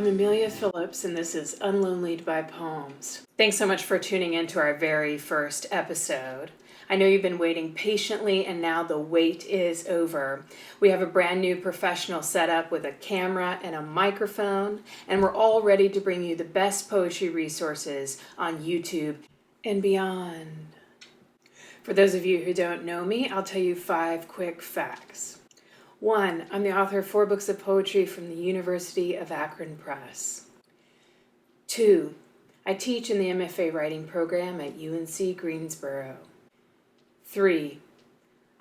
I'm Amelia Phillips, and this is Unlonelied by Poems. Thanks so much for tuning in to our very first episode. I know you've been waiting patiently, and now the wait is over. We have a brand new professional setup with a camera and a microphone, and we're all ready to bring you the best poetry resources on YouTube and beyond. For those of you who don't know me, I'll tell you 5 quick facts. 1. I'm the author of 4 books of poetry from the University of Akron Press. 2. I teach in the MFA writing program at UNC Greensboro. 3.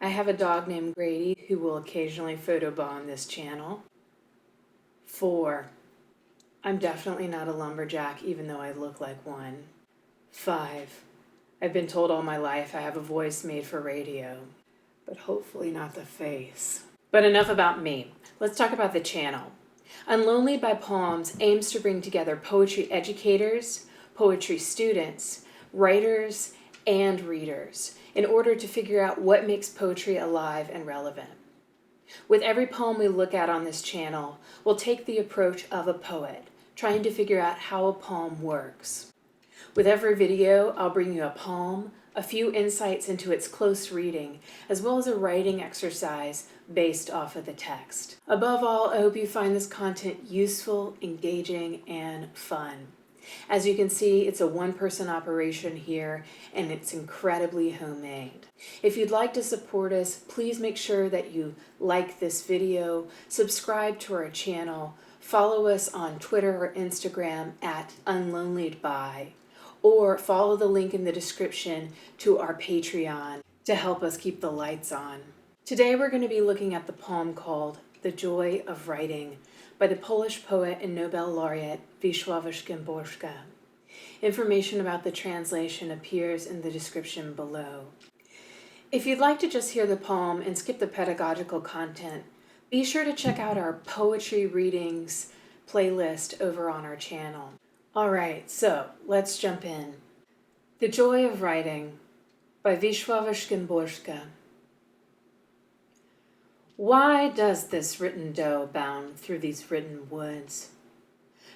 I have a dog named Grady who will occasionally photobomb this channel. 4. I'm definitely not a lumberjack, even though I look like one. 5. I've been told all my life I have a voice made for radio, but hopefully not the face. But enough about me. Let's talk about the channel. Unlonelied by Poems aims to bring together poetry educators, poetry students, writers, and readers in order to figure out what makes poetry alive and relevant. With every poem we look at on this channel, we'll take the approach of a poet, trying to figure out how a poem works. With every video, I'll bring you a poem, a few insights into its close reading, as well as a writing exercise based off of the text. Above all, I hope you find this content useful, engaging, and fun. As you can see, it's a one-person operation here, and it's incredibly homemade. If you'd like to support us, please make sure that you like this video, subscribe to our channel, follow us on Twitter or Instagram at unloneliedby, or follow the link in the description to our Patreon to help us keep the lights on. Today we're going to be looking at the poem called The Joy of Writing by the Polish poet and Nobel laureate Wisława Szymborska. Information about the translation appears in the description below. If you'd like to just hear the poem and skip the pedagogical content, be sure to check out our poetry readings playlist over on our channel. Alright, so let's jump in. The Joy of Writing by Wisława Szymborska. Why does this written doe bound through these written woods?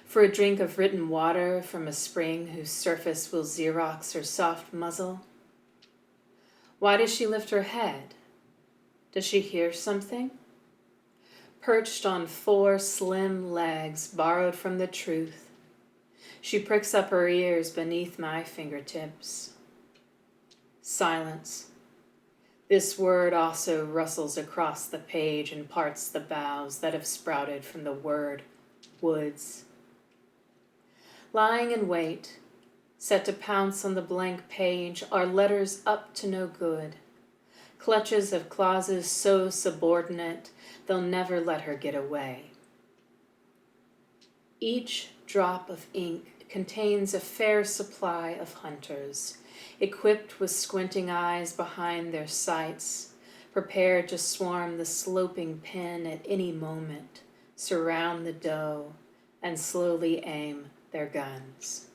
For a drink of written water from a spring whose surface will Xerox her soft muzzle? Why does she lift her head? Does she hear something? Perched on 4 slim legs borrowed from the truth, she pricks up her ears beneath my fingertips. Silence. This word also rustles across the page and parts the boughs that have sprouted from the word woods. Lying in wait, set to pounce on the blank page, are letters up to no good. Clutches of clauses so subordinate, they'll never let her get away. Each drop of ink contains a fair supply of hunters, equipped with squinting eyes behind their sights, prepared to swarm the sloping pen at any moment, surround the doe, and slowly aim their guns.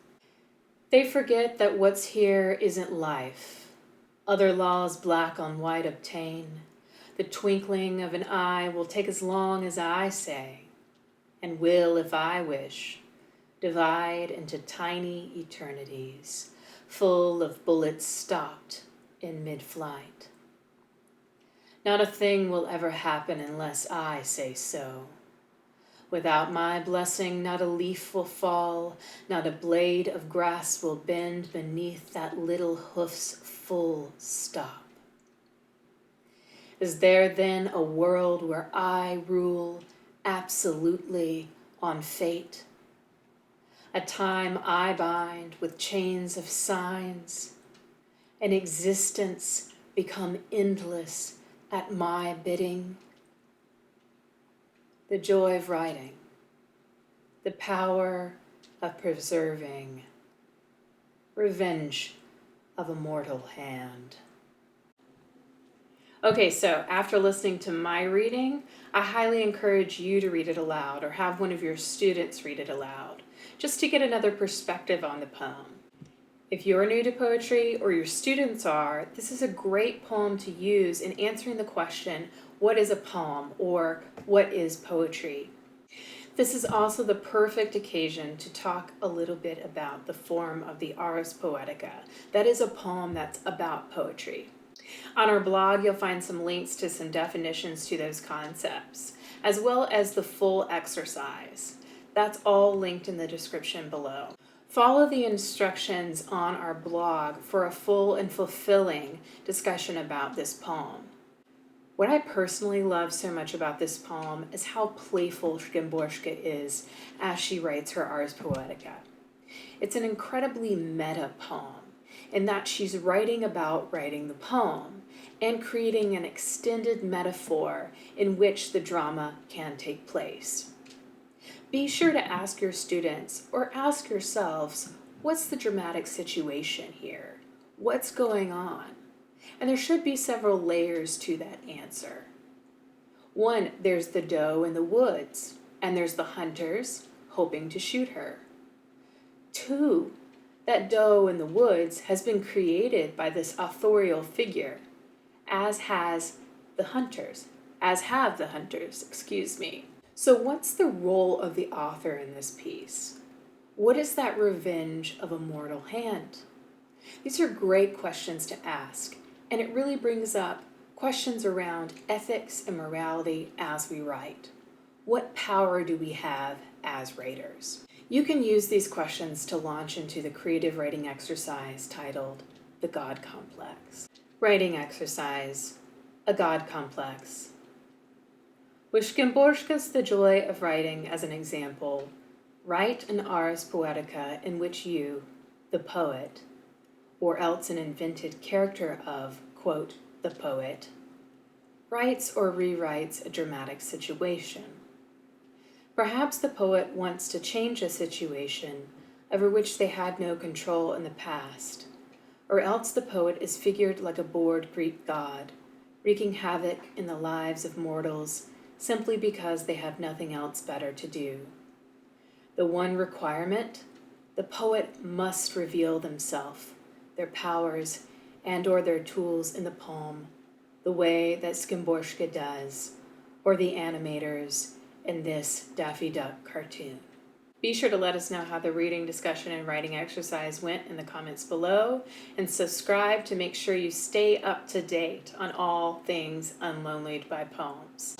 They forget that what's here isn't life. Other laws black on white obtain. The twinkling of an eye will take as long as I say, and will, if I wish, divide into tiny eternities, full of bullets stopped in mid-flight. Not a thing will ever happen unless I say so. Without my blessing, not a leaf will fall, not a blade of grass will bend beneath that little hoof's full stop. Is there then a world where I rule absolutely on fate? A time I bind with chains of signs, an existence become endless at my bidding? The joy of writing, the power of preserving, revenge of a mortal hand. Okay, so after listening to my reading, I highly encourage you to read it aloud or have one of your students read it aloud, just to get another perspective on the poem. If you're new to poetry or your students are, this is a great poem to use in answering the question, what is a poem or what is poetry? This is also the perfect occasion to talk a little bit about the form of the Ars Poetica. That is a poem that's about poetry. On our blog, you'll find some links to some definitions to those concepts, as well as the full exercise. That's all linked in the description below. Follow the instructions on our blog for a full and fulfilling discussion about this poem. What I personally love so much about this poem is how playful Szymborska is as she writes her Ars Poetica. It's an incredibly meta poem in that she's writing about writing the poem and creating an extended metaphor in which the drama can take place. Be sure to ask your students or ask yourselves, what's the dramatic situation here? What's going on? And there should be several layers to that answer. One, there's the doe in the woods, and there's the hunters hoping to shoot her. Two, that doe in the woods has been created by this authorial figure, as have the hunters. So what's the role of the author in this piece? What is that revenge of a mortal hand? These are great questions to ask, and it really brings up questions around ethics and morality as we write. What power do we have as writers? You can use these questions to launch into the creative writing exercise titled The God Complex. Writing exercise, a God complex. With Szymborska's The Joy of Writing as an example, write an Ars Poetica in which you, the poet, or else an invented character of, quote, the poet, writes or rewrites a dramatic situation. Perhaps the poet wants to change a situation over which they had no control in the past, or else the poet is figured like a bored Greek god, wreaking havoc in the lives of mortals simply because they have nothing else better to do. The one requirement, the poet must reveal themselves, their powers, and or their tools in the poem, the way that Szymborska does, or the animators in this Daffy Duck cartoon. Be sure to let us know how the reading, discussion, and writing exercise went in the comments below, and subscribe to make sure you stay up to date on all things Unlonelied by Poems.